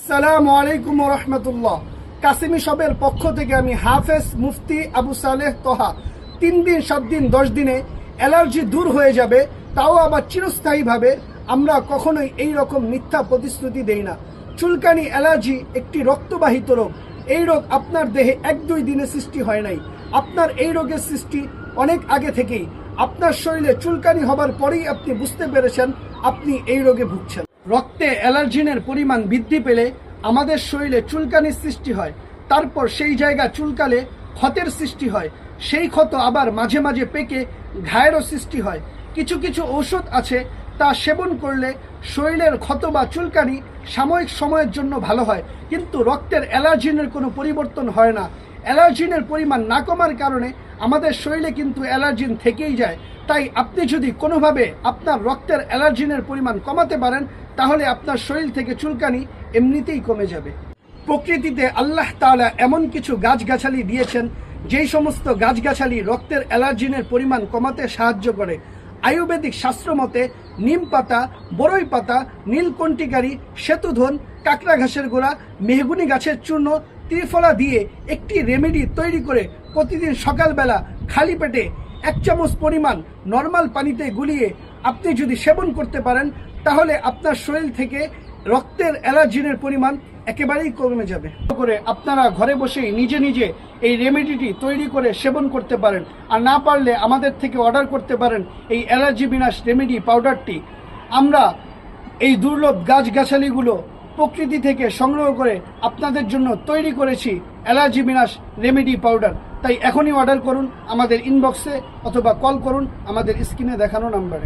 আসসালামু আলাইকুম ওয়া রাহমাতুল্লাহ। কাসেমি শপের পক্ষ থেকে আমি হাফেজ মুফতি আবু সালেহ তোহা 3 দিন 7 দিন 10 দিনে অ্যালার্জি দূর হয়ে যাবে, তাও আবার চিরস্থায়ীভাবে। আমরা কখনোই এই রকম মিথ্যা প্রতিশ্রুতি দেই না। চুলকানি অ্যালার্জি একটি রক্তবাহিত রোগ। এই রোগ আপনার দেহে 1-2 দিনে সৃষ্টি হয় নাই। আপনার এই রোগের সৃষ্টি অনেক আগে থেকেই। আপনার শরীরে চুলকানি হবার পরেই আপনি বুঝতে পেরেছেন আপনি এই রোগে ভুগছেন। রক্তে অ্যালার্জিনের পরিমাণ বৃদ্ধি পেলে আমাদের শরীরে চুলকানির সৃষ্টি হয়। তারপর সেই জায়গা চুলকালে ক্ষতের সৃষ্টি হয়। সেই ক্ষত আবার মাঝে মাঝে পেকে ঘায়েরও সৃষ্টি হয়। কিছু কিছু ঔষধ আছে, তা সেবন করলে শরীরের ক্ষত বা চুলকানি সাময়িক সময়ের জন্য ভালো হয়, কিন্তু রক্তের অ্যালার্জিনের কোনো পরিবর্তন হয় না। অ্যালার্জিনের পরিমাণ না কমার কারণে আমাদের শরীরে কিন্তু অ্যালার্জিন থেকেই যায়। তাই আপনি যদি কোনোভাবে আপনার রক্তের অ্যালার্জিনের পরিমাণ কমাতে পারেন, তাহলে আপনার শরীর থেকে চুলকানি এমনিতেই কমে যাবে। প্রকৃতিতে আল্লাহ তাআলা এমন কিছু গাছগাছালি দিয়েছেন যেই সমস্ত গাছগাছালি রক্তের অ্যালার্জিনের পরিমাণ কমাতে সাহায্য করে। আয়ুর্বেদিক শাস্ত্র মতে নিম পাতা, বড়ই পাতা, নীলকণ্ঠিকারি, সেতুধন, কাকড়া ঘাসের গোড়া, মেহগুনি গাছের চূর্ণ, ত্রিফলা দিয়ে একটি রেমেডি তৈরি করে প্রতিদিন সকালবেলা খালি পেটে 1 চামচ পরিমাণ নর্মাল পানিতে গুলিয়ে আপনি যদি সেবন করতে পারেন, তাহলে আপনার শরীর থেকে রক্তের অ্যালার্জিনের পরিমাণ একেবারেই কমে যাবে। করে আপনারা ঘরে বসেই নিজে নিজে এই রেমেডিটি তৈরি করে সেবন করতে পারেন। আর না পারলে আমাদের থেকে অর্ডার করতে পারেন এই অ্যালার্জি বিনাশ রেমেডি পাউডারটি। আমরা এই দুর্লভ গাছগাছালিগুলো প্রকৃতি থেকে সংগ্রহ করে আপনাদের জন্য তৈরি করেছি অ্যালার্জি বিনাশ রেমেডি পাউডার। তাই এখনই অর্ডার করুন আমাদের ইনবক্সে, অথবা কল করুন আমাদের স্ক্রিনে দেখানো নাম্বারে।